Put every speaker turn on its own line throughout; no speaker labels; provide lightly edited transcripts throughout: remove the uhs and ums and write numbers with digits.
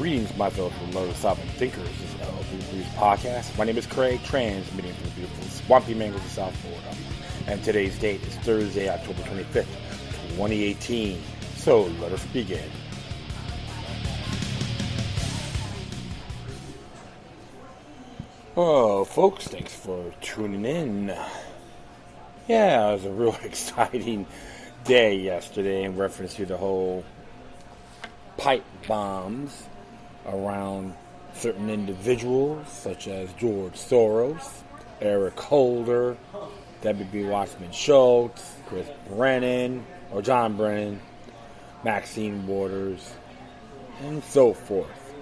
Greetings, my fellow remote sovereign thinkers. This is LLB's podcast. My name is Craig, transmitting from the beautiful Swampy Mangoes of South Florida. And today's date is Thursday, October 25th, 2018. So let us begin. Oh, folks, thanks for tuning in. Yeah, it was a real exciting day yesterday in reference to the whole pipe bombs around certain individuals such as George Soros, Eric Holder, W.B. Wasserman-Schultz, Chris Brennan, or John Brennan, Maxine Waters, and so forth.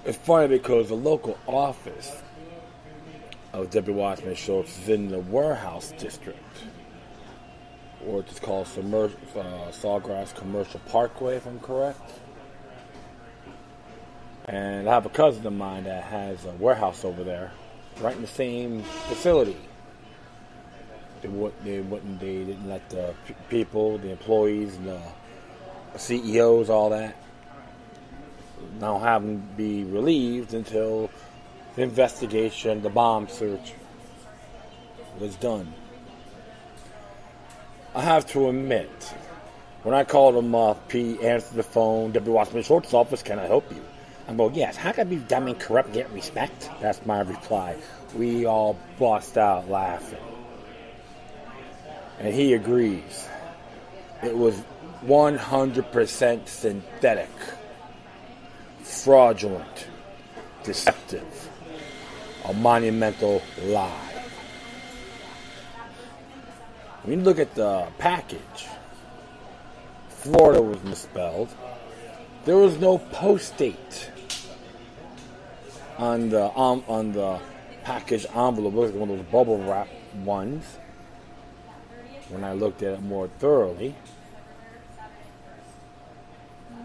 It's funny because the local office of W. Wasserman-Schultz is in the warehouse district, or it's called Sawgrass Commercial Parkway, if I'm correct. And I have a cousin of mine that has a warehouse over there, right in the same facility. They didn't let the people, the employees, and the CEOs, all that, now have them be relieved until the investigation, the bomb search, was done. I have to admit, when I called him up, he answered the phone, W. Wasserman-Schultz's office, can I help you? I'm going, yes, how can I be dumb and corrupt and get respect? That's my reply. We all bust out laughing. And he agrees. It was 100% synthetic, fraudulent, deceptive, a monumental lie. When you look at the package, Florida was misspelled. There was no post date on the package envelope. It was one of those bubble wrap ones. When I looked at it more thoroughly,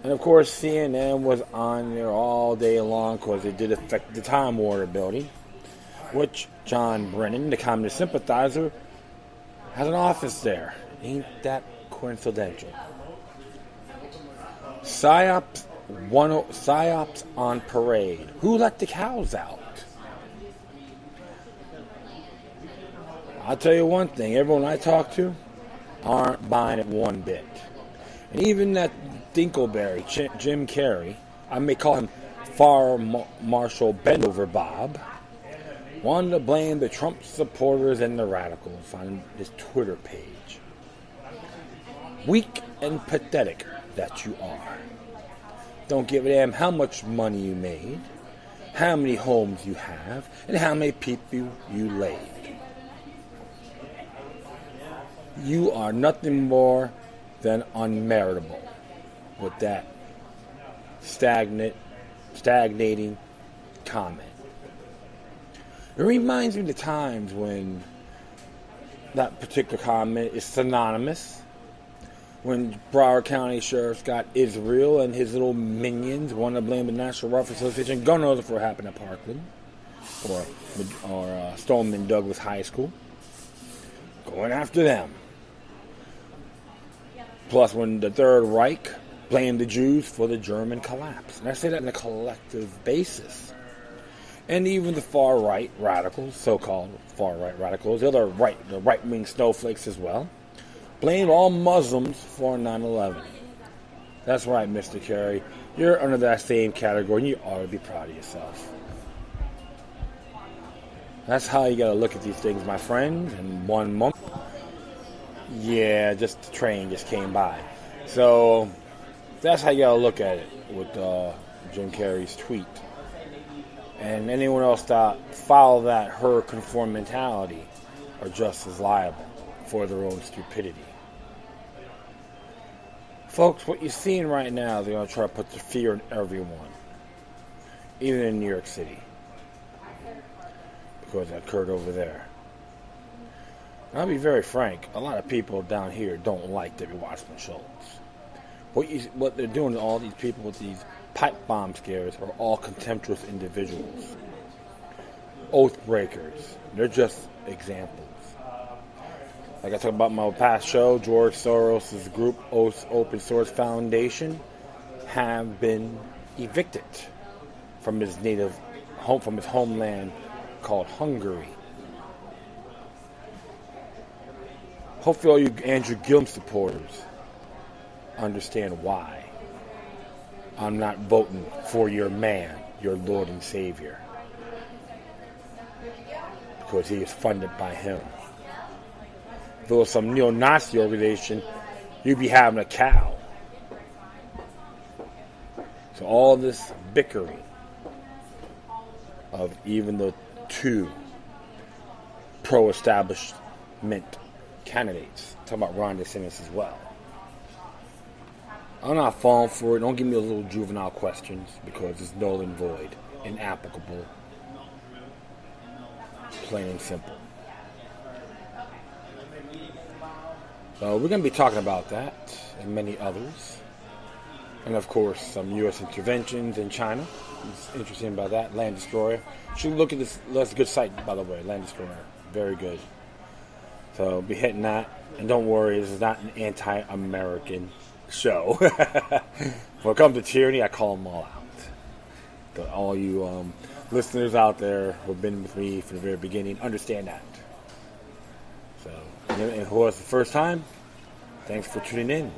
and of course CNN was on there all day long because it did affect the Time Warner building, which John Brennan, the communist sympathizer, has an office there. Ain't that coincidental? Psyops on parade. Who let the cows out? I'll tell you one thing. Everyone I talk to aren't buying it one bit. And even that Dinkleberry, Jim Carrey, I may call him Far Marshal Bendover Bob, wanted to blame the Trump supporters and the radicals on his Twitter page. Weak and pathetic that you are. Don't give a damn how much money you made, how many homes you have, and how many people you laid. You are nothing more than unmeritable with that stagnating comment. It reminds me of the times when that particular comment is synonymous. When Broward County Sheriff's got Israel and his little minions want to blame the National Rifle Association gun owners for what happened at Parkland or Stoneman Douglas High School. Going after them. Plus when the Third Reich blamed the Jews for the German collapse. And I say that on a collective basis. And even the far-right radicals, so-called far-right radicals, the other the right-wing snowflakes as well, blamed all Muslims for 9/11. That's right, Mr. Kerry. You're under that same category, and you ought to be proud of yourself. That's how you got to look at these things, my friend. In 1 month, yeah, just the train just came by. So that's how you got to look at it with Jim Carrey's tweet. And anyone else that follow that her conform mentality are just as liable for their own stupidity. Folks, what you're seeing right now, they're going to try to put the fear in everyone, even in New York City, because that occurred over there. And I'll be very frank, a lot of people down here don't like W. Wasserman-Schultz. What they're doing to all these people with these pipe bomb scares are all contemptuous individuals. Oath breakers. They're just examples. Like I talked about in my past show, George Soros' group, Open Source Foundation, have been evicted from his native home, from his homeland called Hungary. Hopefully all you Andrew Gillum supporters understand why I'm not voting for your man, your Lord and Savior. Because he is funded by him. If it was some neo-Nazi organization, you'd be having a cow. So all this bickering of even the two pro-establishment candidates, talking about Ron DeSantis as well. I'm not falling for it. Don't give me those little juvenile questions because it's null and void, inapplicable, plain and simple. So we're going to be talking about that and many others. And of course, some U.S. interventions in China. It's interesting about that. Land Destroyer. You should look at this. That's a good site, by the way. Land Destroyer. Very good. So be hitting that. And don't worry, this is not an anti-American show. When it comes to tyranny, I call them all out. But all you listeners out there who have been with me from the very beginning, understand that. So, and who was the first time? Thanks for tuning in.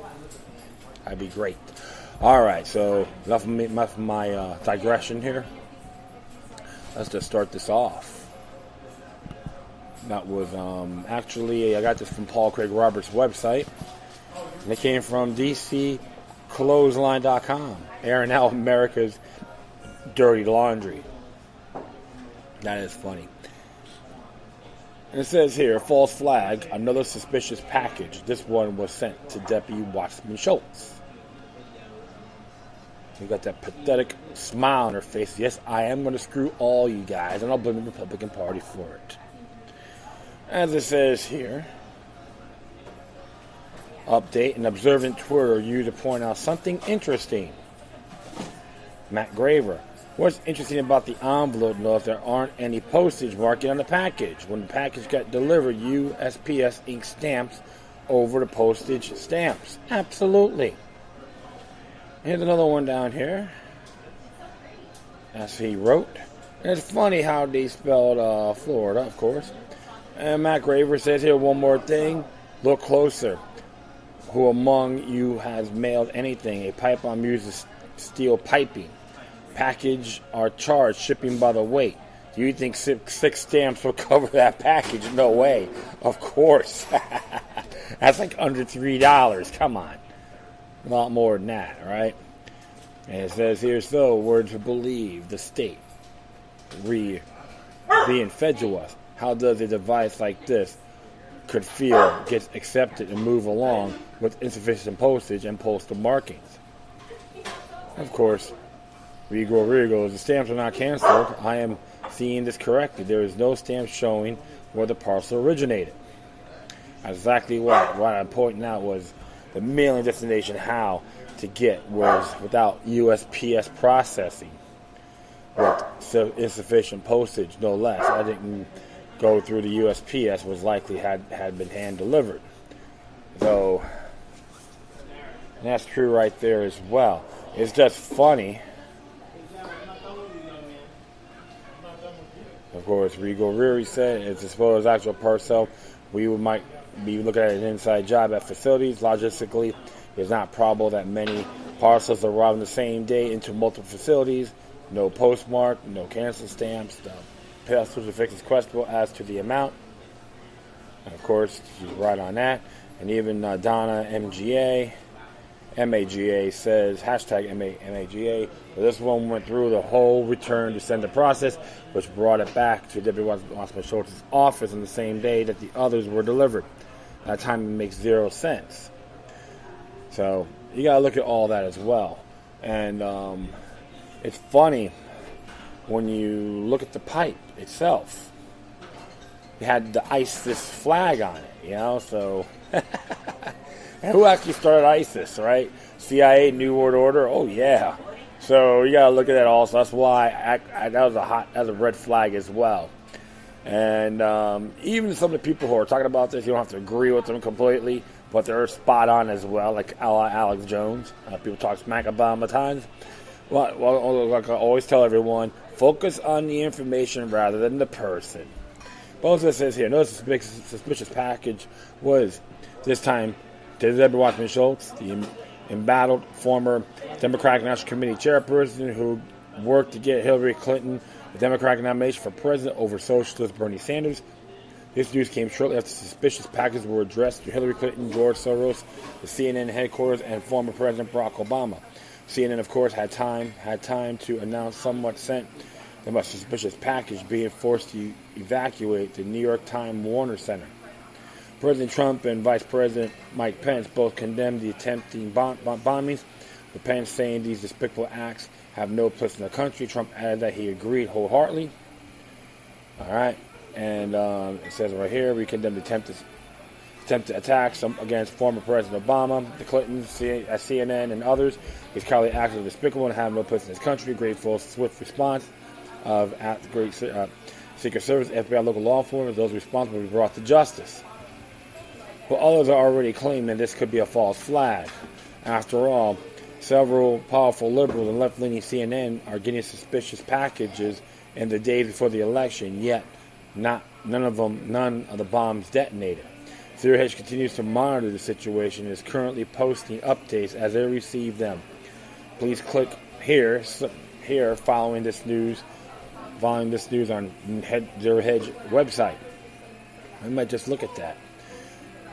That'd be great. All right, so enough of my digression here. Let's just start this off. That was actually, I got this from Paul Craig Roberts' website. And it came from DCClothesline.com, airing out America's dirty laundry. That is funny. And it says here, false flag, another suspicious package. This one was sent to Deputy Wasserman-Schultz. You got that pathetic smile on her face. Yes, I am going to screw all you guys, and I'll blame the Republican Party for it. As it says here, update, an observant Twitter used to point out something interesting. Matt Graver. What's interesting about the envelope note, there aren't any postage marking on the package. When the package got delivered, USPS ink stamps over the postage stamps. Absolutely. Here's another one down here. As he wrote. And it's funny how they spelled Florida, of course. And Matt Graver says here one more thing. Look closer. Who among you has mailed anything? A pipe-bomb uses steel piping. Package are charged shipping by the weight. Do you think six stamps will cover that package? No way. Of course. That's like under $3. Come on. A lot more than that, right? And it says here, so we're to believe the state being fed to us. How does a device like this could feel gets accepted and move along with insufficient postage and postal markings? Of course, Rigo, the stamps are not canceled. I am seeing this correctly. There is no stamp showing where the parcel originated. Exactly what I'm pointing out was the mailing destination, how to get was without USPS processing with insufficient postage, no less. I didn't go through the USPS, was likely had been hand delivered. So that's true right there as well. It's just funny. Of course, Rigo Riri said, it's as far as actual parcel, we might be looking at an inside job at facilities. Logistically, it's not probable that many parcels arrive on the same day into multiple facilities. No postmark, no cancel stamps. The postal fix is questionable as to the amount. And of course, she's right on that. And even Donna MAGA says, hashtag MAGA. This one went through the whole return to sender process, which brought it back to Deputy Wasserman-Schultz's office on the same day that the others were delivered. That time it makes 0 sense. So you got to look at all that as well. And it's funny when you look at the pipe itself. It had the ISIS flag on it, you know, so... And who actually started ISIS, right? CIA, New World Order? Oh, yeah. So you got to look at that also. That's why that was a red flag as well. And even some of the people who are talking about this, you don't have to agree with them completely. but they're spot on as well, like Alex Jones. People talk smack about him at times. Well, like I always tell everyone, focus on the information rather than the person. Both of it says here, no suspicious package was, this time, Deborah Wasserman-Schultz, the embattled former Democratic National Committee chairperson who worked to get Hillary Clinton the Democratic nomination for president over socialist Bernie Sanders. This news came shortly after suspicious packages were addressed to Hillary Clinton, George Soros, the CNN headquarters, and former President Barack Obama. CNN, of course, had time to announce someone sent them a suspicious package, being forced to evacuate the New York Times Warner Center. President Trump and Vice President Mike Pence both condemned the attempting bombings, with Pence saying these despicable acts have no place in the country. Trump added that he agreed wholeheartedly. All right. And it says right here, we condemn the attempted attacks against former President Obama, the Clintons, CNN, and others. These cowardly acts are despicable and have no place in this country. Grateful, swift response of great Secret Service, FBI, local law enforcement. Those responsible will be brought to justice. But others are already claiming this could be a false flag. After all, several powerful liberals and left-leaning CNN are getting suspicious packages in the days before the election, yet none of the bombs detonated. Zero Hedge continues to monitor the situation and is currently posting updates as they receive them. Please click here following this news on Zero Hedge website. I might just look at that.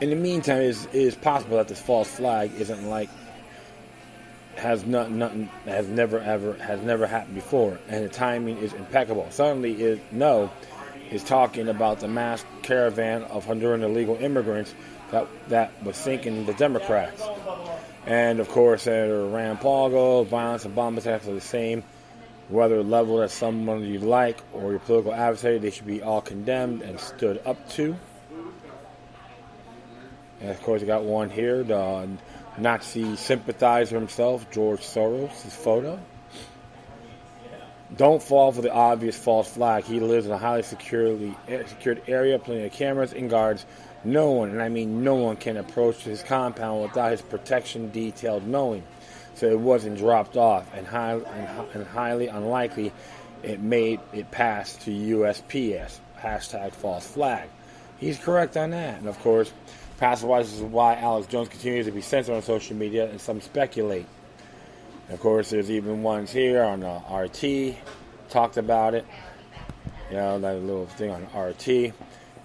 In the meantime, it is possible that this false flag isn't like has never happened before, and the timing is impeccable. Suddenly, is talking about the mass caravan of Honduran illegal immigrants that was sinking the Democrats. And of course, Senator Rand Paul, violence and bomb attacks are the same, whether leveled at someone you like or your political adversary. They should be all condemned and stood up to. And of course, you got one here, the Nazi sympathizer himself, George Soros, his photo. Don't fall for the obvious false flag. He lives in a highly secured area, plenty of cameras and guards. No one, and I mean no one, can approach his compound without his protection detail knowing. So it wasn't dropped off, and highly unlikely it made it past to USPS. Hashtag false flag. He's correct on that. And of course, passive-wise, this is why Alex Jones continues to be censored on social media, and some speculate. And of course, there's even ones here on RT, talked about it. You know, that little thing on RT.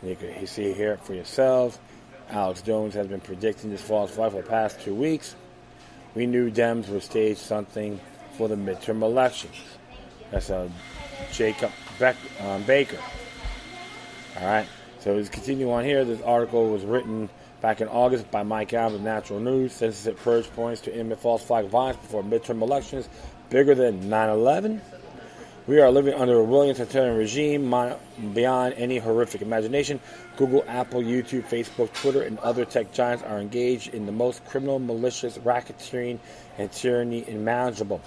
You can see here for yourselves. Alex Jones has been predicting this false flag for the past 2 weeks. We knew Dems would stage something for the midterm elections. That's Jacob Baker. All right. So let's continue on here. This article was written back in August by Mike Adams of Natural News. Censorship purge points to imminent false flag violence before midterm elections bigger than 9/11. We are living under a willing totalitarian regime beyond any horrific imagination. Google, Apple, YouTube, Facebook, Twitter, and other tech giants are engaged in the most criminal, malicious racketeering and tyranny imaginable.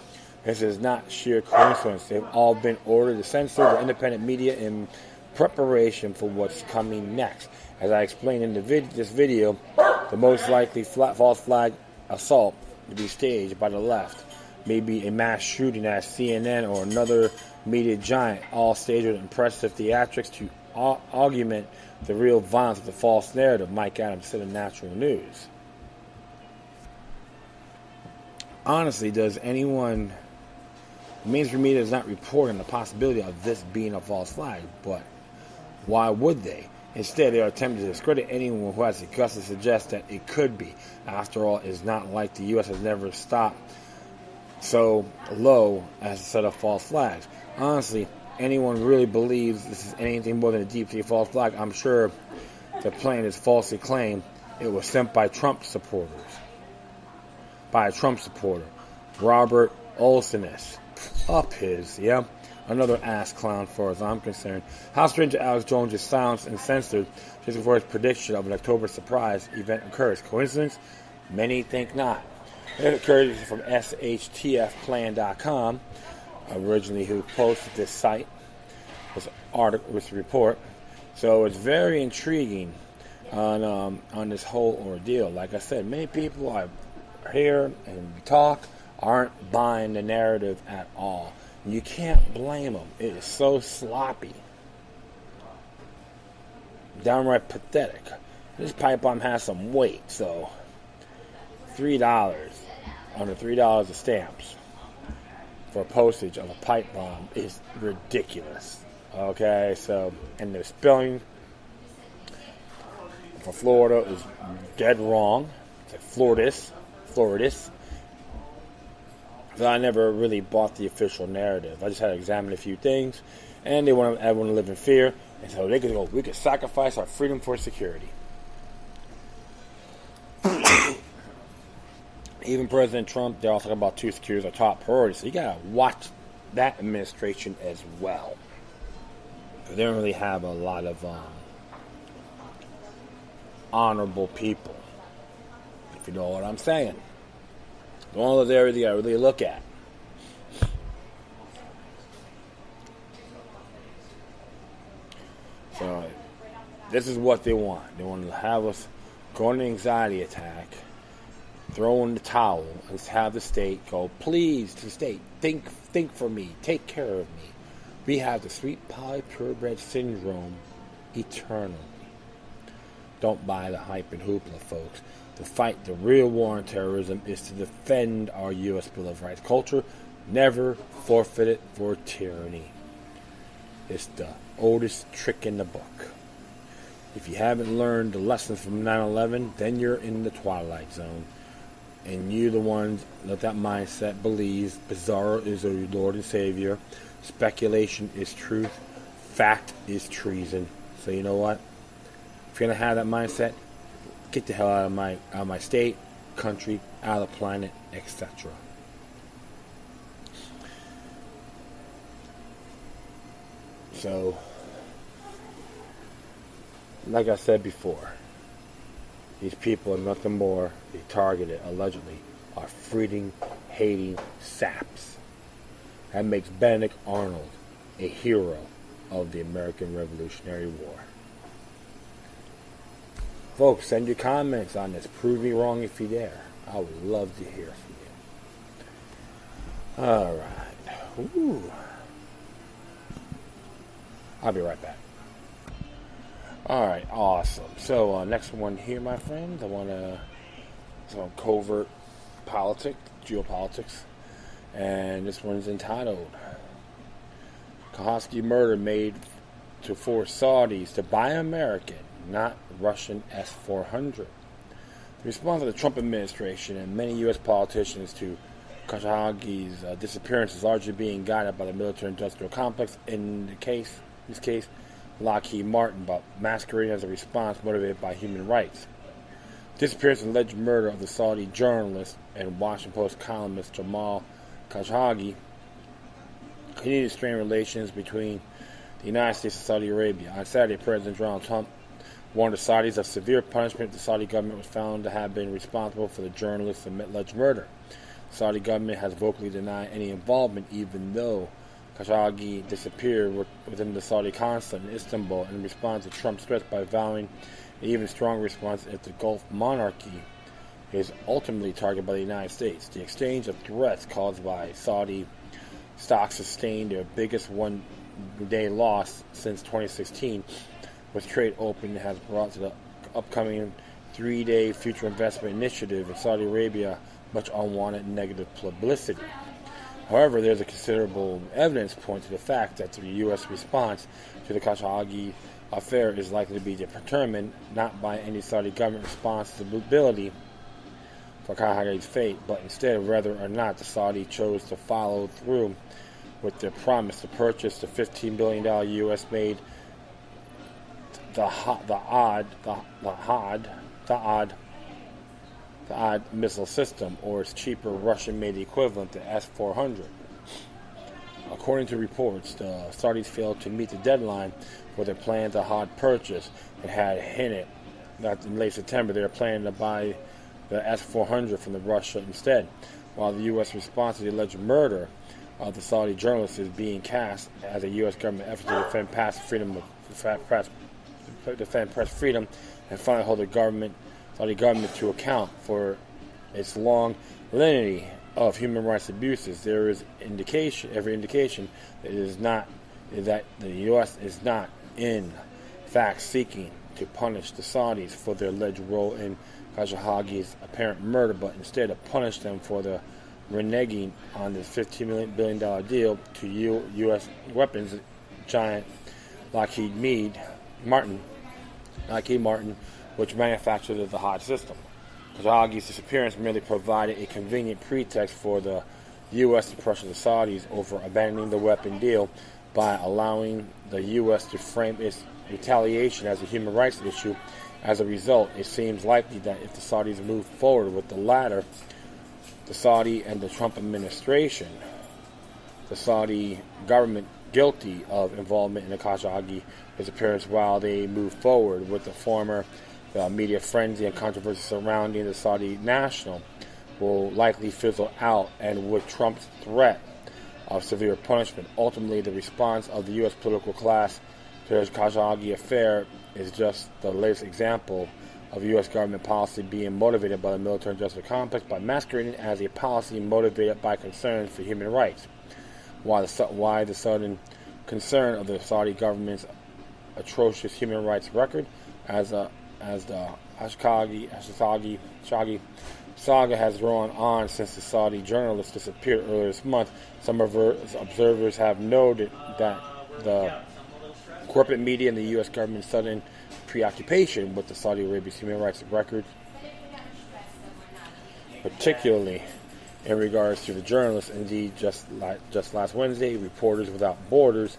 This is not sheer coincidence. They've all been ordered to censor the independent media in preparation for what's coming next. As I explained in this video, the most likely false flag assault to be staged by the left may be a mass shooting at CNN or another media giant, all staged with impressive theatrics to augment the real violence of the false narrative, Mike Adams said in Natural News. Honestly, does anyone... mainstream media is not reporting the possibility of this being a false flag, but why would they? Instead, they are attempting to discredit anyone who has the guts to suggest that it could be. After all, it's not like the U.S. has never stopped so low as to set up false flags. Honestly, anyone really believes this is anything more than a deep-sea false flag, I'm sure the plane is falsely claimed it was sent by Trump supporters. By a Trump supporter. Robert Olsenis. Up his, yeah. Another ass clown, as far as I'm concerned. How strange Alex Jones is silenced and censored just before his prediction of an October surprise event occurs. Coincidence? Many think not. It occurred from SHTFplan.com, originally who posted this site, this report. So it's very intriguing. on this whole ordeal. Like I said, many people I hear and we talk aren't buying the narrative at all. You can't blame them. It is so sloppy, downright pathetic. This pipe bomb has some weight, so $3, under $3 of stamps for postage of a pipe bomb is ridiculous. Okay, so, and the spelling for Florida is dead wrong. It's like Floridis. So I never really bought the official narrative. I just had to examine a few things, and they want everyone to live in fear, and so they could go, we could sacrifice our freedom for security. Even President Trump, they're all talking about two security as our top priority, so you gotta watch that administration as well. They don't really have a lot of honorable people, if you know what I'm saying. One of those areas you gotta really look at. So, this is what they want. They want to have us go on an anxiety attack, throw in the towel, and have the state go, please, to the state, think for me, take care of me. We have the sweet pie purebred syndrome eternally. Don't buy the hype and hoopla, folks. To fight the real war on terrorism is to defend our U.S. Bill of Rights culture. Never forfeit it for tyranny. It's the oldest trick in the book. If you haven't learned the lessons from 9/11, then you're in the twilight zone. And you the ones that mindset believes Bizarro is your Lord and Savior. Speculation is truth. Fact is treason. So you know what? If you're going to have that mindset, get the hell out of my state, country, out of the planet, etc. So, like I said before, these people are nothing more, they targeted, allegedly, are freedom-hating saps. That makes Benedict Arnold a hero of the American Revolutionary War. Folks, send your comments on this. Prove me wrong if you dare. I would love to hear from you. Alright. Ooh. I'll be right back. Alright, awesome. So, next one here, my friends. I want to... some covert politics, geopolitics. And this one's entitled Khashoggi murder made to force Saudis to buy American, not Russian S-400. The response of the Trump administration and many U.S. politicians to Khashoggi's disappearance is largely being guided by the military-industrial complex. In this case, Lockheed Martin, but masquerading as a response motivated by human rights. Disappearance and alleged murder of the Saudi journalist and Washington Post columnist Jamal Khashoggi continued to strain relations between the United States and Saudi Arabia. On Saturday, President Donald Trump warned the Saudis of severe punishment if the Saudi government was found to have been responsible for the journalist's alleged murder. The Saudi government has vocally denied any involvement, even though Khashoggi disappeared within the Saudi consulate in Istanbul in response to Trump's threats by vowing an even stronger response if the Gulf monarchy is ultimately targeted by the United States. The exchange of threats caused by Saudi stocks sustained their biggest one-day loss since 2016, with trade open has brought to the upcoming three-day future investment initiative in Saudi Arabia much unwanted negative publicity. However, there's a considerable evidence pointing to the fact that the U.S. response to the Khashoggi affair is likely to be determined not by any Saudi government responsibility for Khashoggi's fate, but instead whether or not the Saudi chose to follow through with their promise to purchase the $15 billion U.S.-made the odd missile system, or its cheaper Russian-made equivalent, the S-400. According to reports, the Saudis failed to meet the deadline for their planned Ahad purchase. It had hinted that in late September they were planning to buy the S-400 from Russia instead, while the U.S. response to the alleged murder of the Saudi journalist is being cast as a U.S. government effort to defend past freedom of press defend press freedom and finally hold the Saudi government to account for its long lineage of human rights abuses. There is every indication that the U.S. is not in fact seeking to punish the Saudis for their alleged role in Khashoggi's apparent murder, but instead to punish them for the reneging on this $15 billion deal to U.S. weapons giant Lockheed Martin, which manufactures the Hajj system. Khashoggi's disappearance merely provided a convenient pretext for the U.S. to pressure the Saudis over abandoning the weapon deal by allowing the U.S. to frame its retaliation as a human rights issue. As a result, it seems likely that if the Saudis move forward with the latter, the Saudi and the Trump administration, the Saudi government guilty of involvement in the Khashoggi disappearance, while they move forward with the former media frenzy and controversy surrounding the Saudi national, will likely fizzle out, and with Trump's threat of severe punishment, ultimately the response of the U.S. political class to the Khashoggi affair is just the latest example of U.S. government policy being motivated by the military industrial complex by masquerading as a policy motivated by concerns for human rights. Why the sudden concern of the Saudi government's atrocious human rights record, as the Khashoggi saga has drawn on since the Saudi journalist disappeared earlier this month. Some observers have noted that the corporate media and the U.S. government's sudden preoccupation with the Saudi Arabia's human rights record, particularly in regards to the journalists. Indeed, just last Wednesday, Reporters Without Borders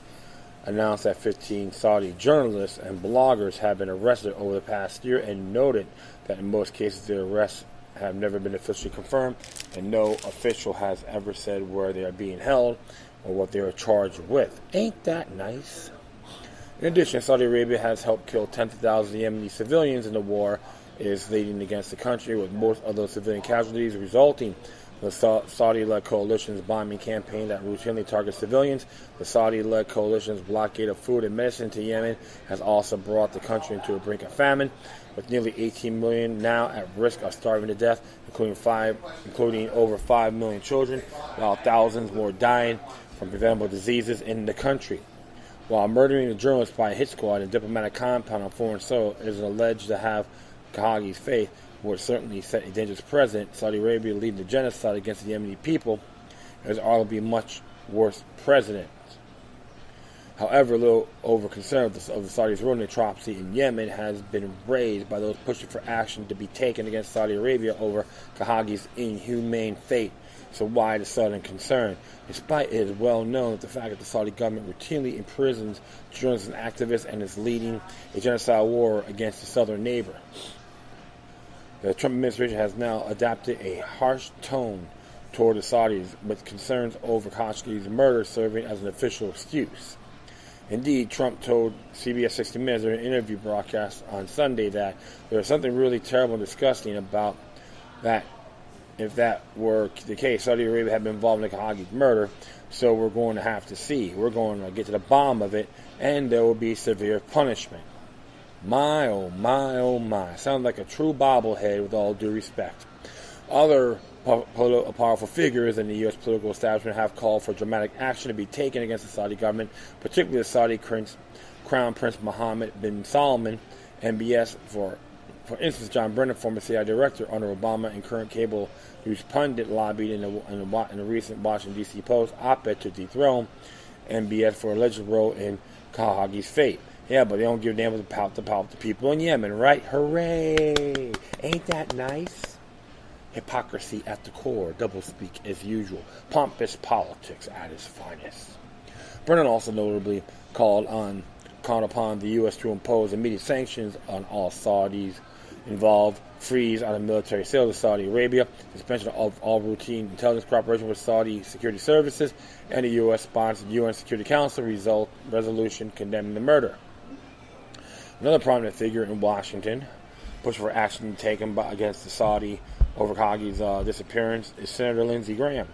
announced that 15 Saudi journalists and bloggers have been arrested over the past year, and noted that in most cases their arrests have never been officially confirmed, and no official has ever said where they are being held or what they are charged with. Ain't that nice? In addition, Saudi Arabia has helped kill tens of thousands of Yemeni civilians in the war it is leading against the country, with most of those civilian casualties resulting from the Saudi-led coalition's bombing campaign that routinely targets civilians. The Saudi-led coalition's blockade of food and medicine to Yemen has also brought the country into a brink of famine, with nearly 18 million now at risk of starving to death, including over 5 million children, while thousands more dying from preventable diseases in the country. While murdering a journalist by a hit squad in a diplomatic compound on foreign soil is alleged to have Khashoggi's faith, would certainly set a dangerous precedent. Saudi Arabia leading the genocide against the Yemeni people is arguably much worse precedent. However, a little over concern of the Saudis' ruling atrocity in Yemen has been raised by those pushing for action to be taken against Saudi Arabia over Khashoggi's inhumane fate. So why the sudden concern? Despite it is well known that the fact that the Saudi government routinely imprisons journalists and activists and is leading a genocidal war against its southern neighbor. The Trump administration has now adopted a harsh tone toward the Saudis, with concerns over Khashoggi's murder serving as an official excuse. Indeed, Trump told CBS 60 Minutes during an interview broadcast on Sunday that there is something really terrible and disgusting about that. If that were the case, Saudi Arabia had been involved in Khashoggi's murder, so we're going to have to see. We're going to get to the bottom of it, and there will be severe punishment. My, oh my, oh my. Sounds like a true bobblehead, with all due respect. Other powerful figures in the U.S. political establishment have called for dramatic action to be taken against the Saudi government, particularly the Saudi Crown Prince Mohammed bin Salman. MBS, for instance, John Brennan, former CIA director under Obama and current cable news pundit, lobbied in a recent Washington, D.C. Post op-ed to dethrone MBS for alleged role in Khashoggi's fate. Yeah, but they don't give a damn about the people in Yemen, right? Hooray! Ain't that nice? Hypocrisy at the core, doublespeak as usual, pompous politics at its finest. Brennan also notably called upon the U.S. to impose immediate sanctions on all Saudis involved, freeze on the military sales to Saudi Arabia, suspension of all routine intelligence cooperation with Saudi security services, and the U.S.-sponsored UN Security Council resolution condemning the murder. Another prominent figure in Washington pushing for action taken against the Saudi over Khashoggi's disappearance is Senator Lindsey Graham.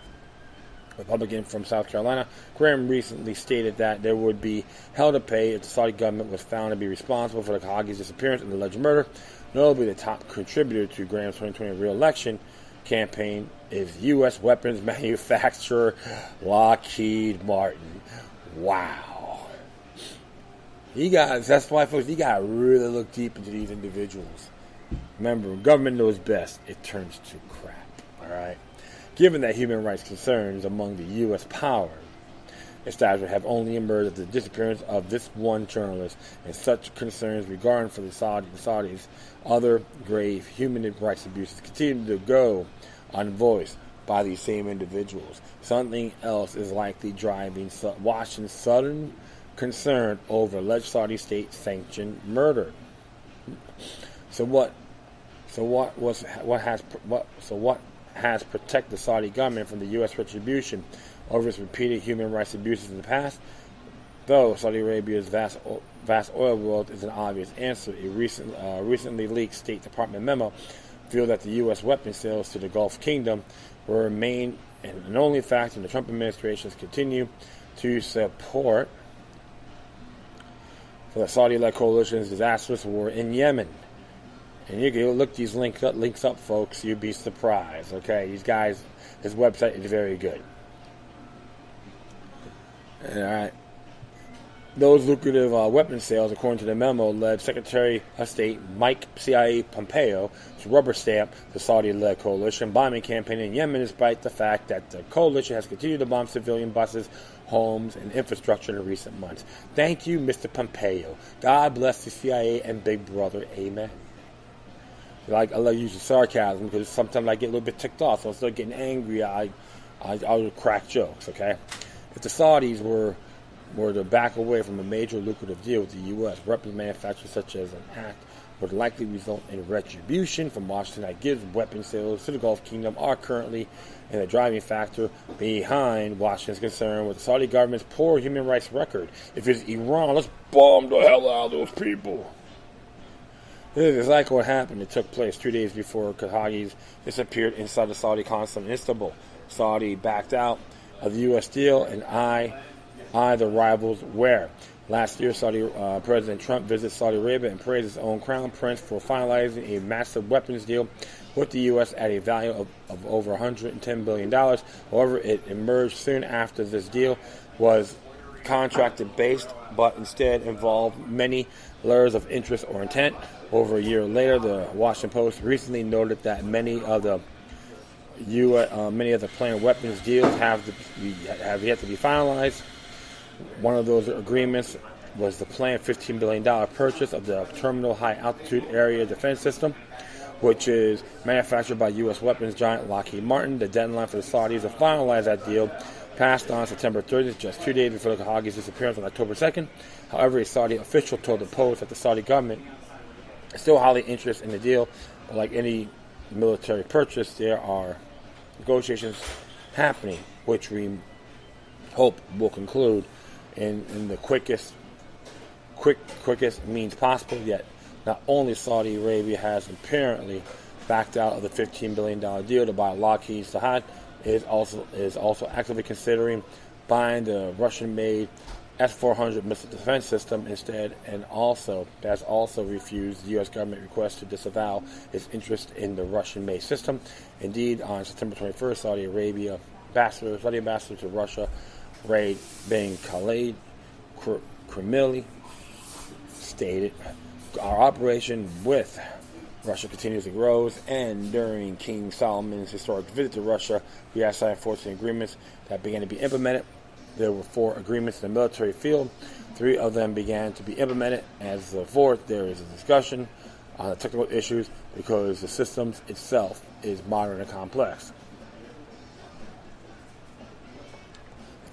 Republican from South Carolina. Graham recently stated that there would be hell to pay if the Saudi government was found to be responsible for the Khashoggi's disappearance and alleged murder. Notably, the top contributor to Graham's 2020 re-election campaign is U.S. weapons manufacturer Lockheed Martin. Wow. That's why, folks, you got to really look deep into these individuals. Remember, when government knows best, it turns to crap. All right? Given that human rights concerns among the U.S. power establishment have only emerged after the disappearance of this one journalist, and such concerns regarding for the Saudis, other grave human rights abuses continue to go unvoiced by these same individuals. Something else is likely driving Washington's sudden concern over alleged Saudi state-sanctioned murder. So what has protected the Saudi government from the U.S. retribution over its repeated human rights abuses in the past? Though Saudi Arabia's vast oil wealth is an obvious answer, a recently leaked State Department memo revealed that the U.S. weapons sales to the Gulf Kingdom will remain an only factor in the Trump administration's continue to support for the Saudi-led coalition's disastrous war in Yemen. And you can look these links up, folks. You'd be surprised. Okay, these guys, this website is very good. All right. Those lucrative weapons sales, according to the memo, led Secretary of State Mike CIA Pompeo to rubber stamp the Saudi-led coalition bombing campaign in Yemen, despite the fact that the coalition has continued to bomb civilian buses, homes, and infrastructure in recent months. Thank you, Mr. Pompeo. God bless the CIA and Big Brother. Amen. I love using sarcasm because sometimes I get a little bit ticked off. So instead of getting angry, I'll crack jokes, okay? If the Saudis were to back away from a major lucrative deal with the U.S., weapons manufacturers such as an act would likely result in retribution from Washington that gives weapons sales to the Gulf Kingdom are currently in a driving factor behind Washington's concern with the Saudi government's poor human rights record. If it's Iran, let's bomb the hell out of those people. This is exactly what happened. It took place 2 days before Khashoggi disappeared inside the Saudi consulate in Istanbul. Saudi backed out of the U.S. deal, and the rivals were. Last year, Saudi President Trump visited Saudi Arabia and praised his own crown prince for finalizing a massive weapons deal with the U.S. at a value of over $110 billion. However, it emerged soon after this deal was contracted-based, but instead involved many layers of interest or intent. Over a year later, the Washington Post recently noted that many of the planned weapons deals have yet to be finalized. One of those agreements was the planned $15 billion purchase of the Terminal High Altitude Area Defense System, which is manufactured by U.S. weapons giant Lockheed Martin. The deadline for the Saudis to finalize that deal passed on September 30th, just 2 days before the Khashoggi's disappearance on October 2nd. However, a Saudi official told the Post that the Saudi government is still highly interested in the deal. But like any military purchase, there are negotiations happening, which we hope will conclude in the quickest means possible. Yet, not only Saudi Arabia has apparently backed out of the $15 billion deal to buy Lockheed Martin, is also actively considering buying the Russian-made S-400 missile defense system instead, and has also refused the U.S. government request to disavow its interest in the Russian-made system. Indeed, on September 21st, Saudi ambassador to Russia, Raid bin Khalid Kremli, stated, "Our operation with Russia continuously grows, and during King Solomon's historic visit to Russia, we have signed 14 agreements that began to be implemented. There were 4 agreements in the military field. 3 of them began to be implemented. As the 4th, there is a discussion on the technical issues because the system itself is modern and complex."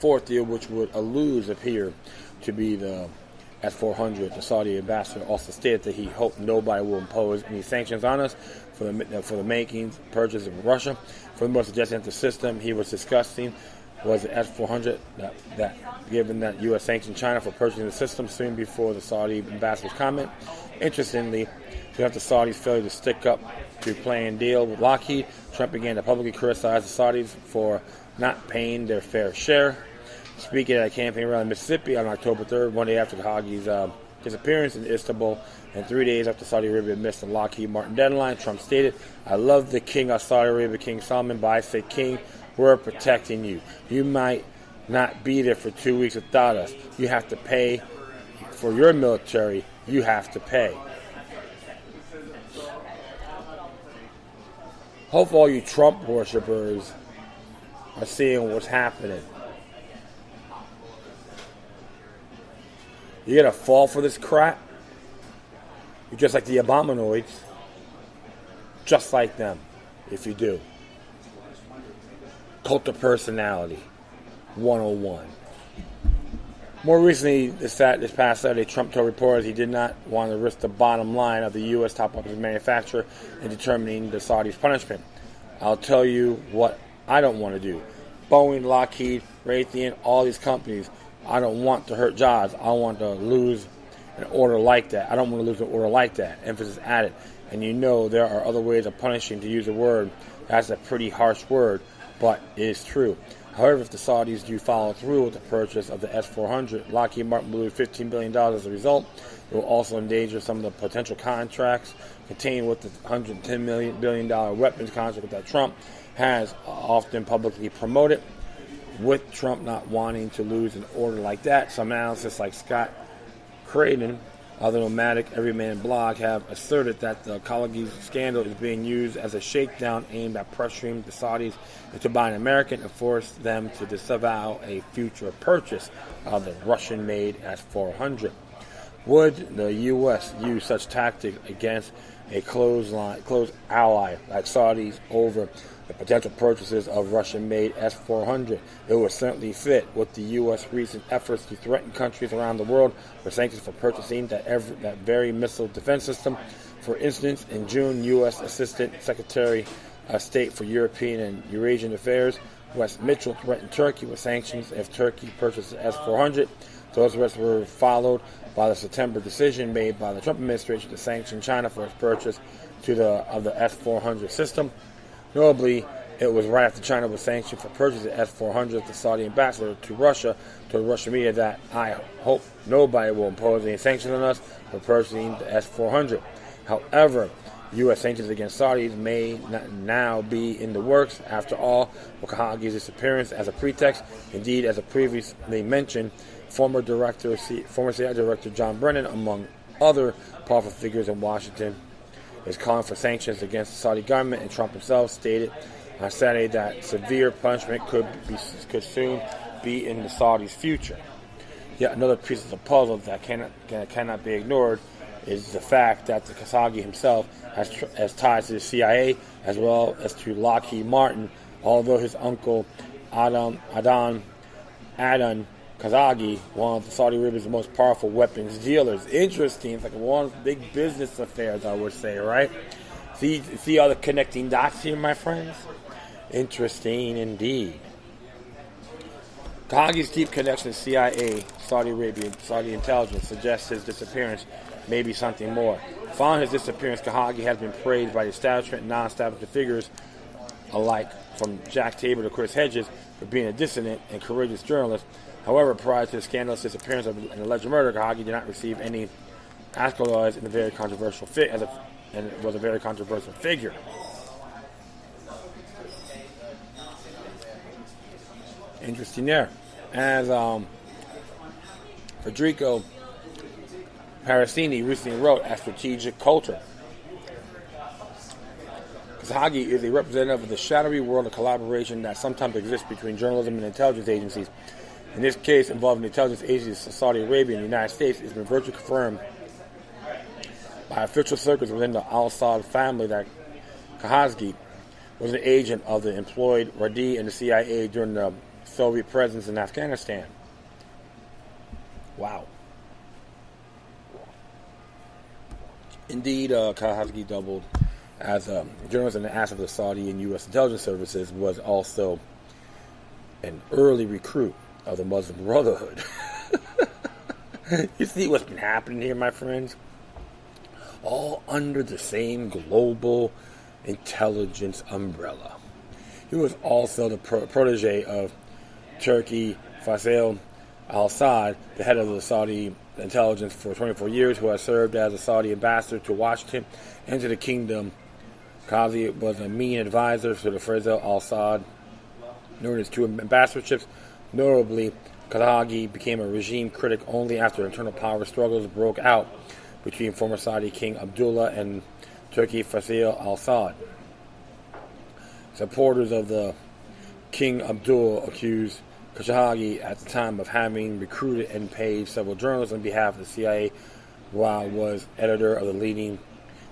The 4th deal, which would appear to be the S-400, the Saudi ambassador also stated that he hoped nobody will impose any sanctions on us for the making purchase of Russia. Furthermore, suggesting that the system he was discussing was the S-400, that given that U.S. sanctioned China for purchasing the system soon before the Saudi ambassador's comment. Interestingly, after the Saudis' failure to stick up to planned deal with Lockheed, Trump began to publicly criticize the Saudis for not paying their fair share. Speaking at a campaign rally in Mississippi on October 3rd, one day after Khashoggi's disappearance in Istanbul, and 3 days after Saudi Arabia missed the Lockheed Martin deadline, Trump stated, "I love the King of Saudi Arabia, King Salman, but I say, King, we're protecting you. You might not be there for 2 weeks without us. You have to pay for your military. You have to pay." Hope all you Trump worshippers are seeing what's happening. You're going to fall for this crap? You're just like the Abominations. Just like them, if you do. Cult of Personality 101. More recently, this past Saturday, Trump told reporters he did not want to risk the bottom line of the U.S. top weapons manufacturer in determining the Saudis' punishment. "I'll tell you what I don't want to do. Boeing, Lockheed, Raytheon, all these companies, I don't want to hurt jobs. I want to lose an order like that. I don't want to lose an order like that." Emphasis added. And you know there are other ways of punishing, to use a word. That's a pretty harsh word, but it is true. However, if the Saudis do follow through with the purchase of the S-400, Lockheed Martin will lose $15 billion as a result. It will also endanger some of the potential contracts contained with the $110 billion weapons contract that Trump has often publicly promoted. With Trump not wanting to lose an order like that, some analysts like Scott Creighton of the Nomadic Everyman blog have asserted that the Khashoggi scandal is being used as a shakedown aimed at pressuring the Saudis into buying American and force them to disavow a future purchase of the Russian-made S-400. Would the U.S. use such tactics against a close ally like Saudis over the potential purchases of Russian-made S-400? It would certainly fit with the U.S. recent efforts to threaten countries around the world with sanctions for purchasing that very missile defense system. For instance, in June, U.S. Assistant Secretary of State for European and Eurasian Affairs, Wes Mitchell, threatened Turkey with sanctions if Turkey purchases S-400. Those arrests were followed by the September decision made by the Trump administration to sanction China for its purchase of the S-400 system. Notably, it was right after China was sanctioned for purchasing S-400, the Saudi ambassador to Russia told Russian media that "I hope nobody will impose any sanctions on us for purchasing the S-400. However, U.S. sanctions against Saudis may now be in the works. After all, with Khashoggi's disappearance as a pretext, indeed, as I previously mentioned, former CIA Director John Brennan, among other powerful figures in Washington, is calling for sanctions against the Saudi government, and Trump himself stated on Saturday that severe punishment could soon be in the Saudis' future. Yet another piece of the puzzle that cannot be ignored is the fact that the Khashoggi himself has ties to the CIA as well as to Lockheed Martin, although his uncle Adan Khashoggi, one of Saudi Arabia's most powerful weapons dealers. Interesting. It's like one of the big business affairs, I would say, right? See all the connecting dots here, my friends? Interesting indeed. Khashoggi's deep connection to CIA, Saudi Arabia, Saudi intelligence suggests his disappearance may be something more. Following his disappearance, Khashoggi has been praised by the establishment and non-establishment figures alike, from Jack Tabor to Chris Hedges, for being a dissident and courageous journalist. However, prior to the scandalous disappearance of an alleged murder, Khashoggi did not receive any accolades in the very controversial and was a very controversial figure. Interesting there. As Federico Paracini recently wrote at Strategic Culture, Khashoggi is a representative of the shadowy world of collaboration that sometimes exists between journalism and intelligence agencies. In this case, involving the intelligence agencies of Saudi Arabia and the United States, it has been virtually confirmed by official circles within the al-Assad family that Khashoggi was an agent of the employed Radi and the CIA during the Soviet presence in Afghanistan. Wow. Indeed, Khashoggi doubled as a journalist and an asset of the Saudi and U.S. intelligence services, was also an early recruit of the Muslim Brotherhood. You see what's been happening here, my friends? All under the same global intelligence umbrella. He was also the protege of Turkey Faisal al-Assad, the head of the Saudi intelligence for 24 years, who has served as a Saudi ambassador to Washington and to the kingdom. Khashoggi was a main advisor to the Faisal al-Assad during his two ambassadorships. Notably, Khashoggi became a regime critic only after internal power struggles broke out between former Saudi King Abdullah and Turkey Faisal al-Assad. Supporters of the King Abdullah accused Khashoggi at the time of having recruited and paid several journalists on behalf of the CIA while was editor of the leading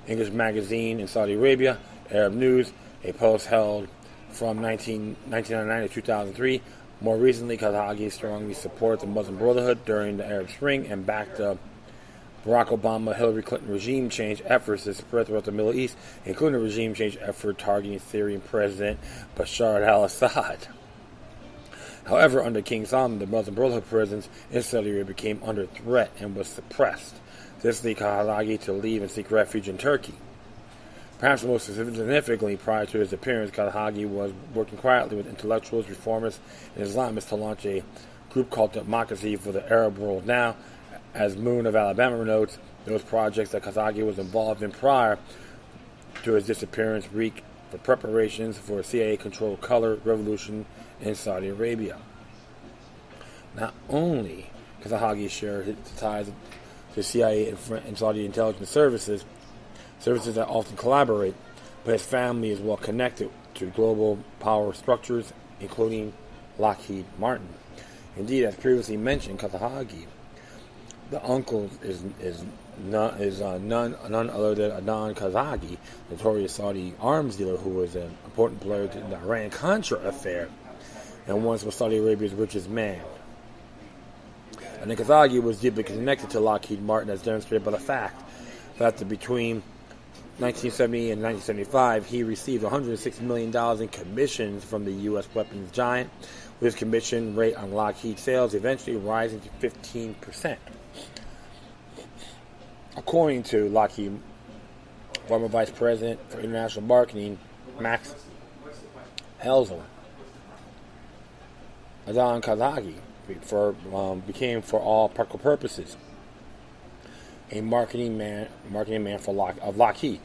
English magazine in Saudi Arabia, Arab News, a post held from 1999 to 2003. More recently, Khashoggi strongly supported the Muslim Brotherhood during the Arab Spring and backed the Barack Obama-Hillary Clinton regime change efforts to spread throughout the Middle East, including a regime change effort targeting Syrian President Bashar al-Assad. However, under King Salman, the Muslim Brotherhood presence in Saudi Arabia came under threat and was suppressed. This led Khashoggi to leave and seek refuge in Turkey. Perhaps most significantly, prior to his appearance, Khashoggi was working quietly with intellectuals, reformists, and Islamists to launch a group called Democracy for the Arab World Now. As Moon of Alabama notes, those projects that Khashoggi was involved in prior to his disappearance reeked for preparations for a CIA-controlled color revolution in Saudi Arabia. Not only Khashoggi shared his ties to CIA and Saudi intelligence services that often collaborate, but his family is well connected to global power structures, including Lockheed Martin. Indeed, as previously mentioned, Khashoggi, the uncle, is none other than Adnan Khashoggi, notorious Saudi arms dealer who was an important player in the Iran-Contra affair and once was Saudi Arabia's richest man. And Khashoggi was deeply connected to Lockheed Martin, as demonstrated by the fact that between 1970 and 1975, he received $106 million in commissions from the U.S. weapons giant, with his commission rate on Lockheed sales eventually rising to 15%. According to Lockheed former Vice President for International Marketing, Max Helzer, Adnan Khashoggi became, for all practical purposes, a marketing man of Lockheed.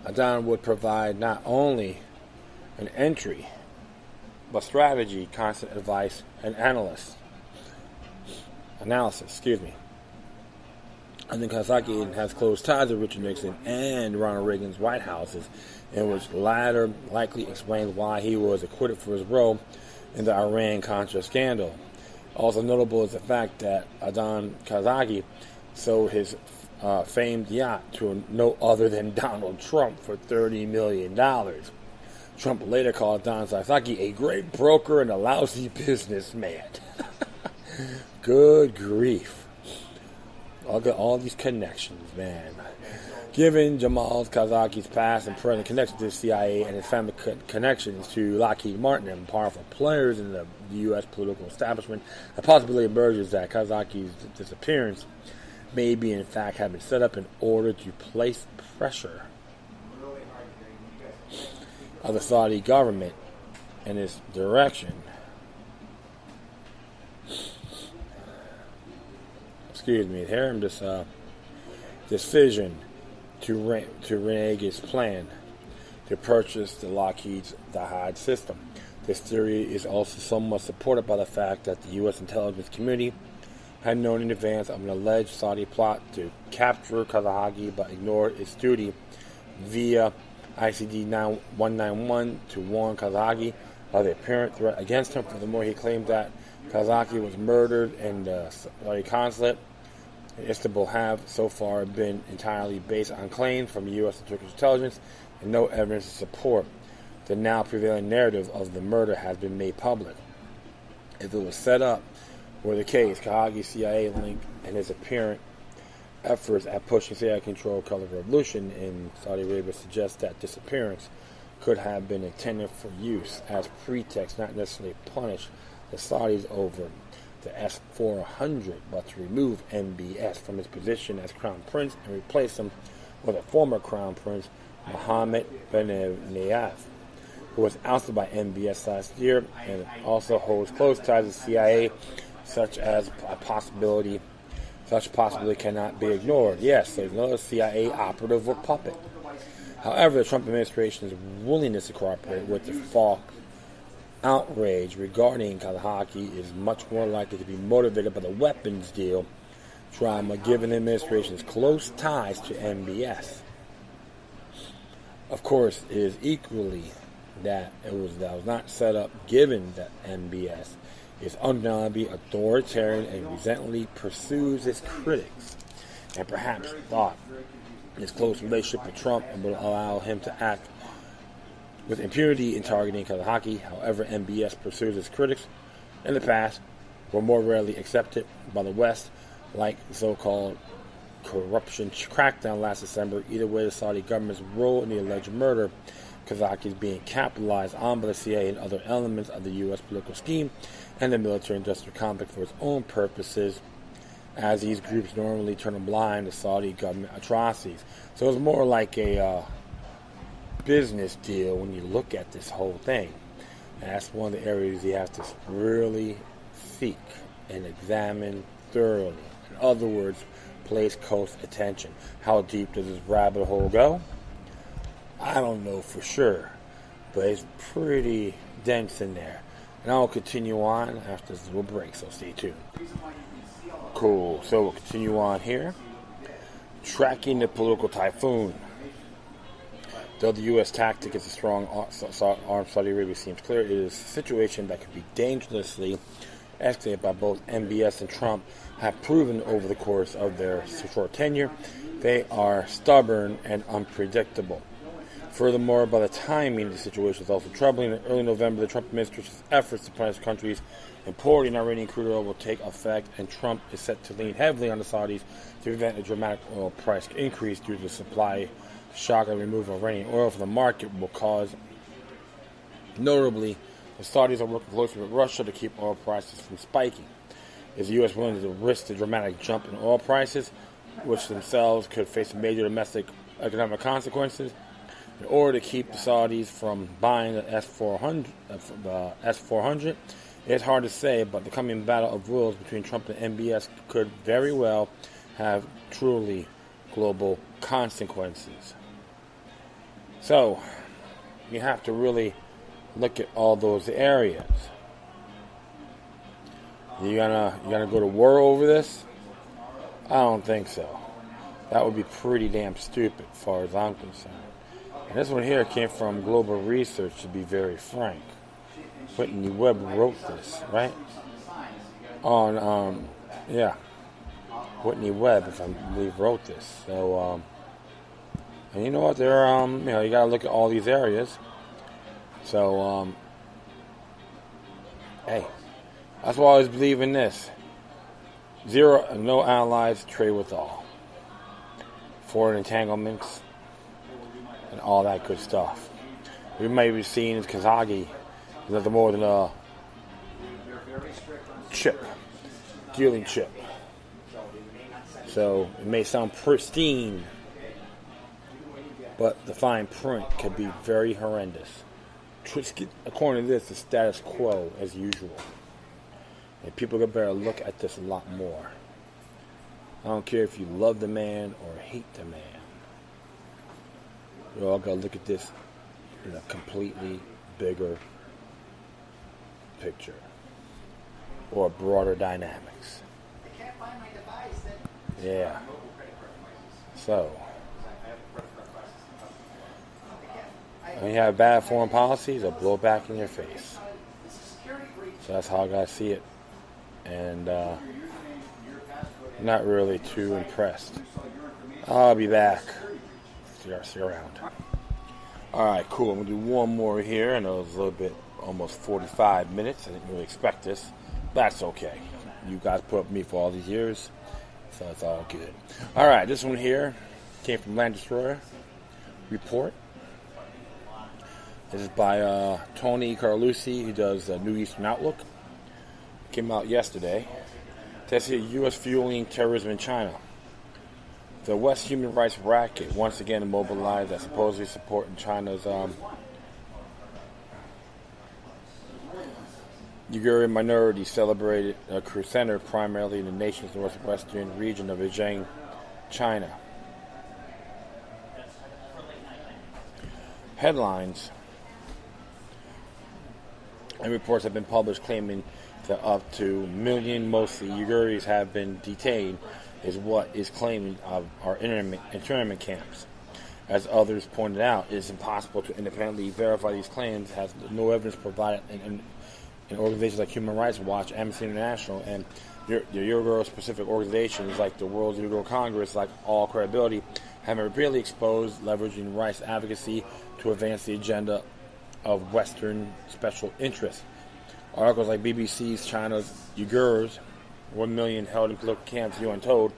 Adnan would provide not only an entry, but strategy, constant advice, and analysis. I think Khashoggi has close ties with Richard Nixon and Ronald Reagan's White Houses, in which latter likely explains why he was acquitted for his role in the Iran-Contra scandal. Also notable is the fact that Adnan Khashoggi sold his famed yacht to no other than Donald Trump for $30 million. Trump later called Adnan Khashoggi a great broker and a lousy businessman. Good grief. All these connections, man. Given Jamal Khashoggi's past and present connection to the CIA and his family connections to Lockheed Martin and powerful players in the U.S. political establishment, the possibility emerges that Khashoggi's disappearance may be in fact have been set up in order to place pressure of the Saudi government in its direction. Hearing this decision to renege its plan to purchase the Lockheed's Dahad system. This theory is also somewhat supported by the fact that the U.S. intelligence community had known in advance of an alleged Saudi plot to capture Khashoggi but ignored its duty via ICD 191 to warn Khashoggi of the apparent threat against him. Furthermore, he claimed that Khashoggi was murdered in the Saudi consulate in Istanbul have so far been entirely based on claims from U.S. and Turkish intelligence, and no evidence to support the now prevailing narrative of the murder has been made public. If it was set up were the case, Khashoggi's CIA link and his apparent efforts at pushing CIA-controlled color revolution in Saudi Arabia suggest that disappearance could have been intended for use as pretext, not necessarily punish the Saudis over the S-400, but to remove MBS from his position as Crown Prince and replace him with a former Crown Prince, Mohammed bin Nayef. who was ousted by MBS last year, and also holds close ties to the CIA, such possibility cannot be ignored. Yes, there's another CIA operative or puppet. However, the Trump administration's willingness to cooperate with the false outrage regarding Khashoggi is much more likely to be motivated by the weapons deal drama, given the administration's close ties to MBS. Of course, it is equally that was not set up, given that MBS is undeniably authoritarian and resentfully pursues its critics, and perhaps thought his close relationship with Trump will allow him to act with impunity in targeting Khashoggi. However, MBS pursues its critics in the past were more rarely accepted by the West, like the so-called corruption crackdown last December. Either way, the Saudi government's role in the alleged murder of Khashoggi is being capitalized on by the CIA and other elements of the U.S. political scheme and the military-industrial complex for its own purposes, as these groups normally turn a blind to Saudi government atrocities. So it's more like a business deal when you look at this whole thing. And that's one of the areas you have to really seek and examine thoroughly. In other words, place close attention. How deep does this rabbit hole go? I don't know for sure, but it's pretty dense in there. And I'll continue on after this little break, so stay tuned. Cool, so we'll continue on here. Tracking the political typhoon. Though the U.S. tactic is a strong armed Saudi Arabia seems clear, it is a situation that could be dangerously escalated by both MBS and Trump have proven over the course of their short tenure. They are stubborn and unpredictable. Furthermore, by the timing, the situation is also troubling. In early November, the Trump administration's efforts to punish countries importing Iranian crude oil will take effect, and Trump is set to lean heavily on the Saudis to prevent a dramatic oil price increase due to the supply shock and removal of Iranian oil from the market will cause. Notably, the Saudis are working closely with Russia to keep oil prices from spiking. Is the U.S. willing to risk the dramatic jump in oil prices, which themselves could face major domestic economic consequences, in order to keep the Saudis from buying the S-400? It's hard to say, but the coming battle of wills between Trump and MBS could very well have truly global consequences. So, you have to look at all those areas. You gonna go to war over this? I don't think so. That would be pretty damn stupid as far as I'm concerned. And this one here came from Global Research, to be very frank. Whitney Webb wrote this, right? On, Whitney Webb, if I believe, wrote this. So, and you know what? You gotta look at all these areas. So, hey, that's why I always believe in this. No allies, trade with all. Foreign entanglements, and all that good stuff. We may be seeing Khashoggi is nothing more than a dealing chip. So it may sound pristine, but the fine print could be very horrendous. According to this, the status quo as usual. And people better look at this a lot more. I don't care if you love the man or hate the man. You all gotta look at this in a completely bigger picture or broader dynamics. Yeah. So, when you have bad foreign policies, they'll blow back in your face. So that's how I gotta see it. And not really too impressed. I'll be back. See you around. Alright, cool. I'm going to do one more here. I know it's a little bit, almost 45 minutes. I didn't really expect this. That's okay. You guys put up with me for all these years, so it's all good. Alright, this one here came from Land Destroyer Report. This is by Tony Carlucci, who does New Eastern Outlook. Came out yesterday. It says here, U.S. fueling terrorism in China. The West human rights racket once again immobilized that supposedly supporting China's Uyghur minority celebrated a cruise center primarily in the nation's northwestern region of Zhejiang, China. Headlines and reports have been published claiming that up to a million, mostly Uyghurs, have been detained, is what is claimed of our internment camps. As others pointed out, it is impossible to independently verify these claims, as no evidence provided in organizations like Human Rights Watch, Amnesty International, and the Uyghur-specific organizations like the World Uyghur Congress, like all credibility, have been repeatedly exposed, leveraging rights advocacy to advance the agenda of Western special interests. Articles like BBC's China's Uyghurs, 1 million held in political camps, UN told,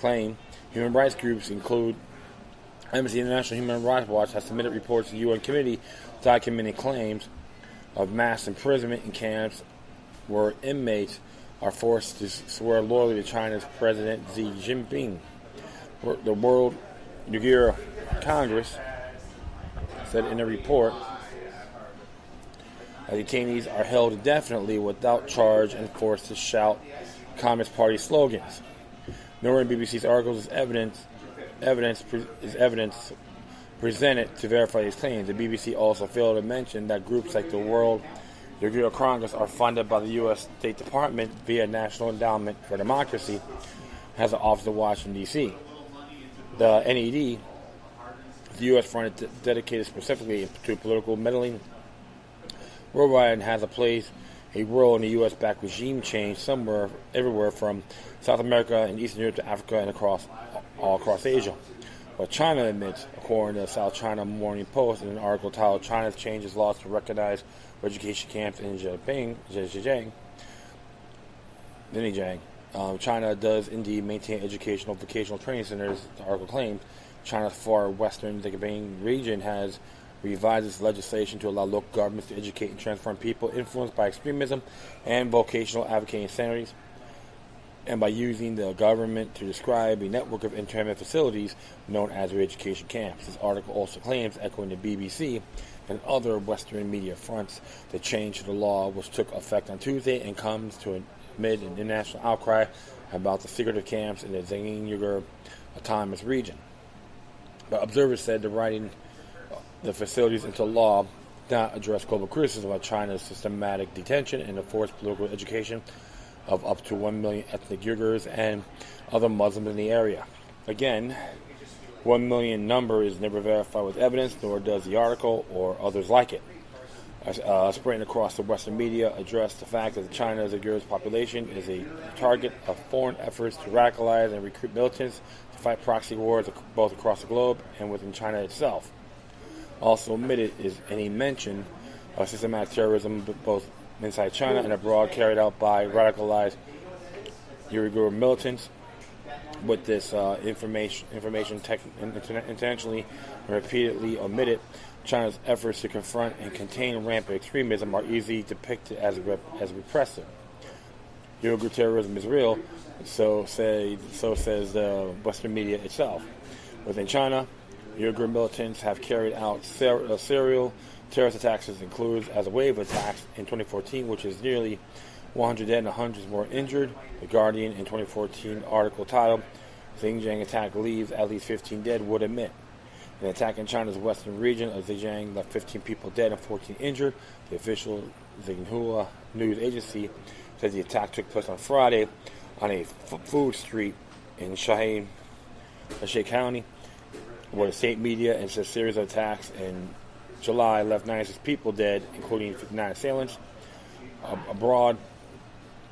claim human rights groups include Amnesty International, Human Rights Watch has submitted reports to the UN committee documenting claims of mass imprisonment in camps where inmates are forced to swear loyalty to China's President Xi Jinping. The World Uyghur Congress said in a report that detainees are held indefinitely without charge and forced to shout Communist Party slogans. Nowhere in BBC's articles is evidence presented to verify these claims. The BBC also failed to mention that groups like the World Uyghur Congress are funded by the U.S. State Department via National Endowment for Democracy, has an office in Washington, D.C. The NED, the U.S. fund dedicated specifically to political meddling worldwide, and has a role in the U.S.-backed regime change everywhere from South America and Eastern Europe to Africa and all across Asia. But China admits, according to the South China Morning Post, in an article titled "China's Changes Laws to Recognize Education Camps in Zhejiang," China does indeed maintain educational vocational training centers. The article claims China's far western Xinjiang region has revised its legislation to allow local governments to educate and transform people influenced by extremism and vocational advocating centers, and by using the government to describe a network of internment facilities known as re-education camps. This article also claims, echoing the BBC and other Western media fronts, the change to the law, which took effect on Tuesday and comes to amid an international outcry about the secretive camps in the Xinjiang Uyghur Autonomous Region. But observers said the writing the facilities into law did not address global criticism of China's systematic detention and the forced political education of up to 1 million ethnic Uyghurs and other Muslims in the area. Again, 1 million number is never verified with evidence, nor does the article or others like it. Spreading across the Western media addressed the fact that China's Uyghurs population is a target of foreign efforts to radicalize and recruit militants to fight proxy wars both across the globe and within China itself. Also omitted is any mention of systematic terrorism both inside China and abroad carried out by radicalized Uyghur militants. With this information intentionally and repeatedly omitted, China's efforts to confront and contain rampant extremism are easily depicted as repressive. Uyghur terrorism is real, so says the Western media itself. Within China, Uyghur militants have carried out serial terrorist attacks, includes as a wave of attacks in 2014, which is nearly 100 dead and hundreds more injured. The Guardian in 2014 article titled "Xinjiang Attack Leaves at least 15 Dead" would admit an attack in China's western region of Zhejiang left 15 people dead and 14 injured. The official Xinhua news agency said the attack took place on Friday on a food street in Shanghai County, where the state media and said a series of attacks in July left 96 people dead, including 59 assailants. Abroad,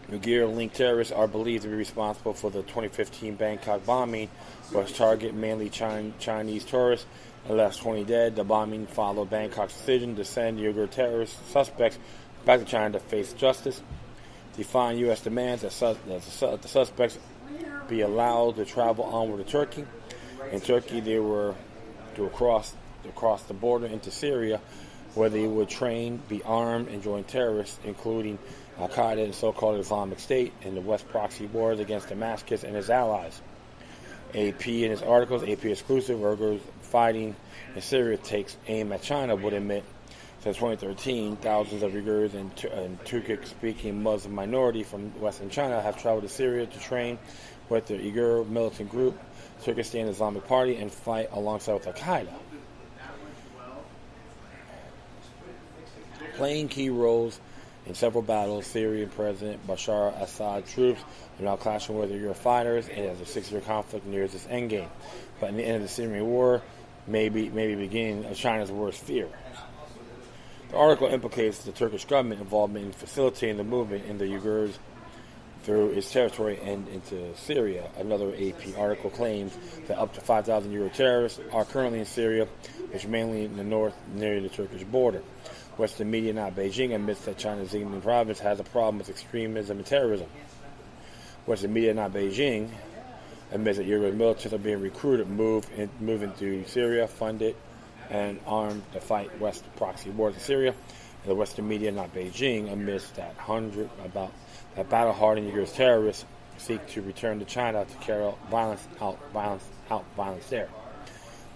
Uyghur-linked terrorists are believed to be responsible for the 2015 Bangkok bombing, which targeted mainly Chinese tourists and left 20 dead. The bombing followed Bangkok's decision to send Uyghur terrorist suspects back to China to face justice, defying U.S. demands that the suspects be allowed to travel onward to Turkey. In Turkey, they were to cross the border into Syria, where they would train, be armed, and join terrorists, including Al-Qaeda and so-called Islamic State, in the West proxy wars against Damascus and his allies. AP in his articles, AP exclusive, Uyghurs fighting in Syria takes aim at China, would admit Since 2013, thousands of Uyghurs and Turkic-speaking Muslim minority from Western China have traveled to Syria to train with the Uyghur militant group, Turkestan Islamic Party, and fight alongside with Al-Qaeda. Playing key roles in several battles, Syrian President Bashar al-Assad troops are now clashing with Uyghur fighters, and as the 6-year conflict nears its endgame. But in the end of the Syrian war, may be beginning of China's worst fear. The article implicates the Turkish government involvement in facilitating the movement in the Uyghurs through its territory and into Syria. Another AP article claims that up to 5,000 Uyghur terrorists are currently in Syria, which is mainly in the north near the Turkish border. Western media, not Beijing, admits that China's Xinjiang province has a problem with extremism and terrorism. Western media, not Beijing, admits that Uyghur militants are being recruited, moving to Syria, funded, and armed to fight West proxy wars in Syria. And the Western media, not Beijing, admits that battle-hardened Uyghur terrorists seek to return to China to carry out violence there.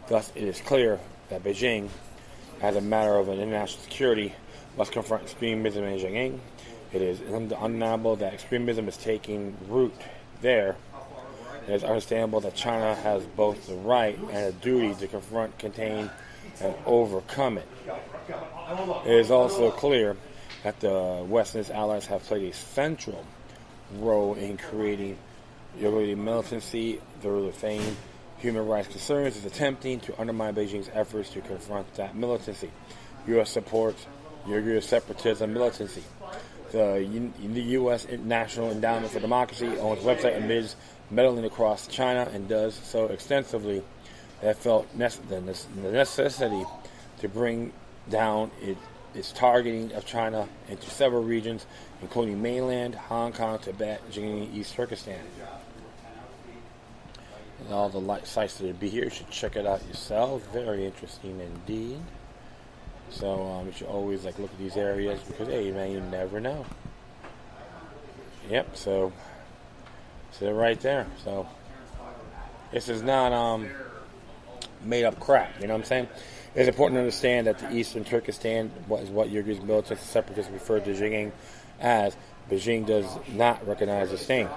Thus, it is clear that Beijing, as a matter of international security, must confront extremism in Xinjiang. It is undeniable that extremism is taking root there. It is understandable that China has both the right and a duty to confront, contain, and overcome it. It is also clear that the Western's allies have played a central role in creating Uyghur militancy. The famed human rights concerns is attempting to undermine Beijing's efforts to confront that militancy. U.S. supports Uyghur separatism militancy. The U.S. National Endowment for Democracy owns the website amidst meddling across China and does so extensively that felt the necessity to bring down its targeting of China into several regions, including mainland, Hong Kong, Tibet, Xinjiang, East Turkestan. And all the sites that would be here, you should check it out yourself. Very interesting indeed. So you should always look at these areas because, hey, man, you never know. Yep. So they're right there. So this is not made up crap. You know what I'm saying? It's important to understand that the Eastern Turkestan is what Uyghur militants and separatists refer to Xinjiang as. Beijing does not recognize this thing.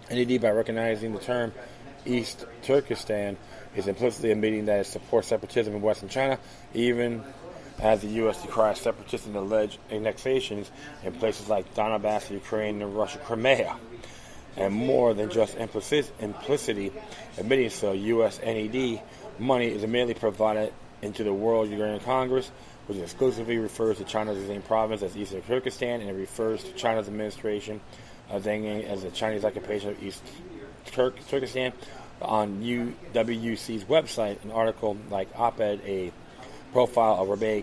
And indeed, by recognizing the term East Turkestan, is implicitly admitting that it supports separatism in Western China, even as the U.S. decries separatist and alleged annexations in places like Donbass, Ukraine, and Russia, Crimea. And more than just implicity admitting so, U.S. NED money is immediately provided into the World Uyghur Congress, which exclusively refers to China's Xinjiang province as Eastern Turkestan, and it refers to China's administration of Xinjiang as the Chinese occupation of East Turkestan. On UWC's website, an article like op-ed, a profile of Rabbi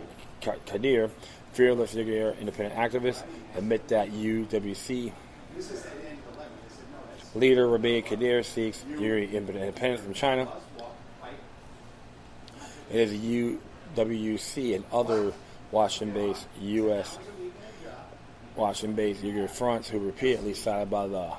Kadir, fearless Uyghur independent activist, admit that UWC leader Rabbi Kadir seeks Uyghur independence from China. It is UWC and other Washington-based Uyghur fronts who repeatedly cited by the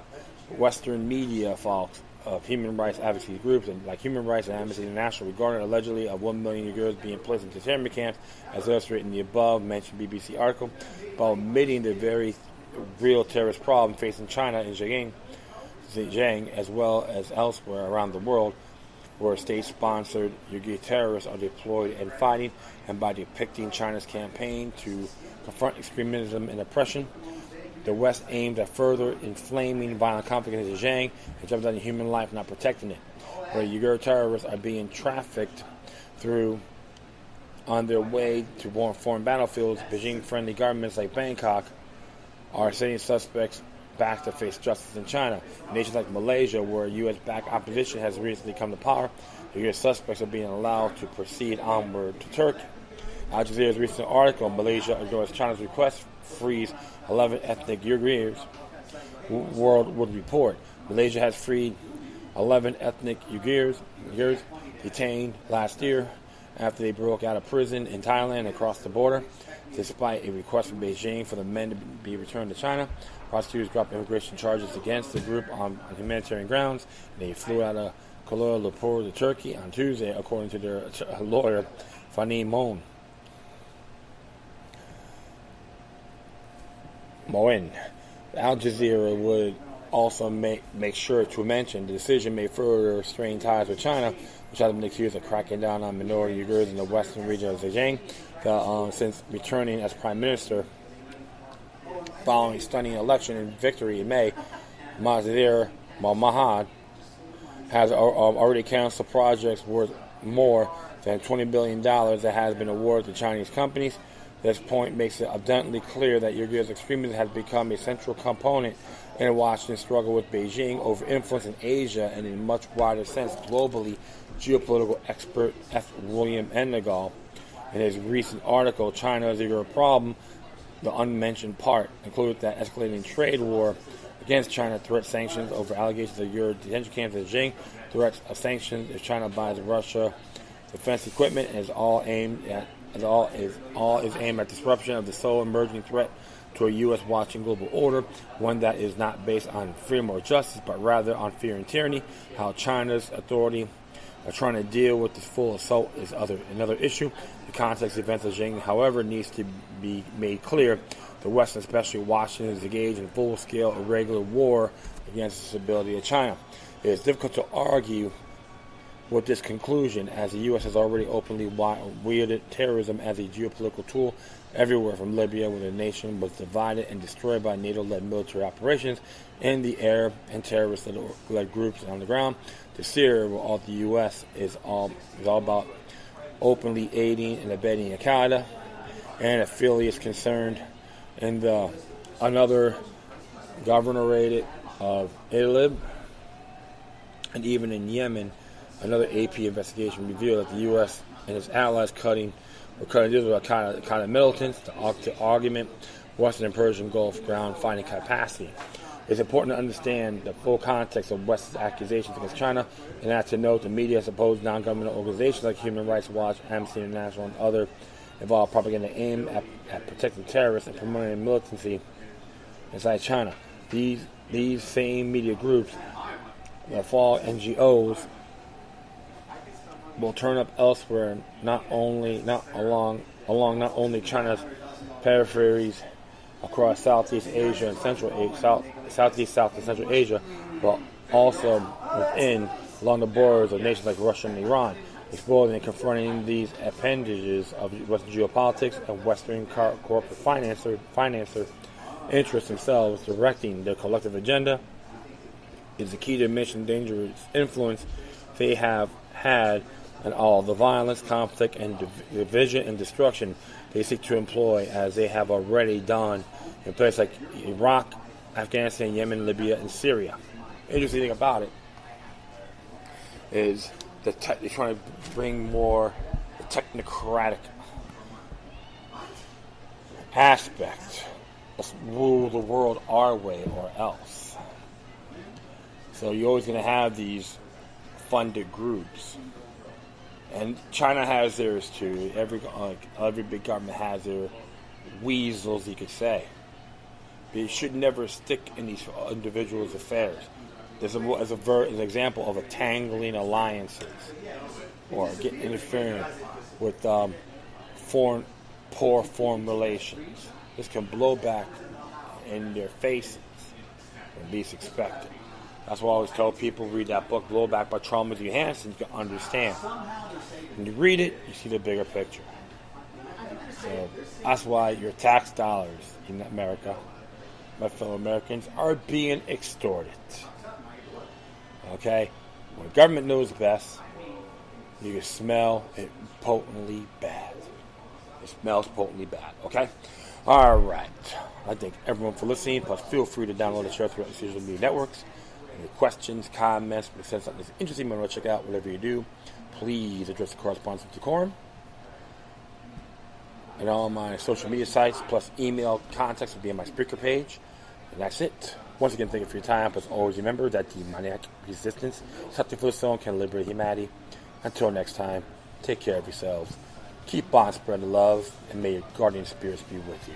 Western media folks of human rights advocacy groups and like Human Rights and Amnesty International regarding allegedly of 1 million Uyghurs being placed into internment camps, as illustrated in the above-mentioned BBC article, while omitting the very real terrorist problem facing China in Xinjiang, as well as elsewhere around the world, where state-sponsored Uyghur terrorists are deployed and fighting, and by depicting China's campaign to confront extremism and oppression. The West aims at further inflaming violent conflict in Xinjiang and jeopardizing human life, not protecting it. Where Uyghur terrorists are being trafficked through on their way to foreign battlefields, Beijing-friendly governments like Bangkok are sending suspects back to face justice in China. Nations like Malaysia, where U.S.-backed opposition has recently come to power, Uyghur suspects are being allowed to proceed onward to Turkey. Al Jazeera's recent article, Malaysia ignores China's request frees 11 ethnic Uyghurs. World would report Malaysia has freed 11 ethnic Uyghurs detained last year after they broke out of prison in Thailand and crossed the border. Despite a request from Beijing for the men to be returned to China, prosecutors dropped immigration charges against the group on humanitarian grounds. They flew out of Kuala Lumpur to Turkey on Tuesday, according to their lawyer, Fani Moon. Moin. Al Jazeera would also make sure to mention the decision may further strain ties with China, which has been accused of cracking down on minority Uyghurs in the western region of Xinjiang. Since returning as prime minister following a stunning election and victory in May, Mahathir Mohamad has already canceled projects worth more than $20 billion that has been awarded to Chinese companies. This point makes it abundantly clear that Uyghur extremism has become a central component in Washington's struggle with Beijing over influence in Asia and in a much wider sense globally. Geopolitical expert F. William Ennegal, in his recent article, China's Uyghur Problem, the unmentioned part, included that escalating trade war against China threats sanctions over allegations of Uyghur detention camps in Beijing, threats of sanctions if China buys Russia defense equipment, and is all aimed at disruption of the sole emerging threat to a U.S. watching global order, one that is not based on freedom or justice, but rather on fear and tyranny. How China's authority are trying to deal with this full assault is another issue. The context of events of Beijing, however, needs to be made clear. The West, especially Washington, is engaged in full-scale, irregular war against the stability of China. It is difficult to argue with this conclusion, as the U.S. has already openly wielded terrorism as a geopolitical tool everywhere from Libya, where the nation was divided and destroyed by NATO-led military operations in the air and terrorist-led groups on the ground, to Syria, where all the U.S. is all about openly aiding and abetting Al-Qaeda and affiliates concerned in another governorate of Idlib, and even in Yemen. Another AP investigation revealed that the U.S. and its allies were cutting deals with Al-Qaeda militants to augment Western and Persian Gulf ground fighting capacity. It's important to understand the full context of West's accusations against China, and that to note the media supposed non-governmental organizations like Human Rights Watch, Amnesty International, and other involved propaganda aimed at protecting terrorists and promoting militancy inside China. These same media groups, the fall NGOs, will turn up elsewhere, not only China's peripheries across Southeast Asia and Southeast South and Central Asia, but also along the borders of nations like Russia and Iran, exposing and confronting these appendages of Western geopolitics and Western corporate financer interests themselves directing their collective agenda is the key to mission dangerous influence they have had and all the violence, conflict, and division and destruction they seek to employ, as they have already done in places like Iraq, Afghanistan, Yemen, Libya, and Syria. Interesting thing about it is they're trying to bring more the technocratic aspect. Let's rule the world our way or else. So you're always going to have these funded groups. And China has theirs too. Every big government has their weasels, you could say. But you should never stick in these individuals' affairs. There's an example of a tangling alliances or interfering with poor foreign relations. This can blow back in their faces and be expected. That's why I always tell people, read that book, Blowback by Chalmers Johansson, you can understand. When you read it, you see the bigger picture. So that's why your tax dollars in America, my fellow Americans, are being extorted. Okay? When the government knows best, you can smell it potently bad. It smells potently bad. Okay? All right. I thank everyone for listening. Plus, feel free to download and share throughout the social media networks. Any questions, comments, if you send something that's interesting, you want to check out, whatever you do, please address the correspondence with decorum. And all my social media sites, plus email contacts will be on my Spreaker page. And that's it. Once again, thank you for your time. But always remember that demoniac resistance, something for the soul, can liberate humanity. Until next time, take care of yourselves. Keep on spreading love, and may your guardian spirits be with you.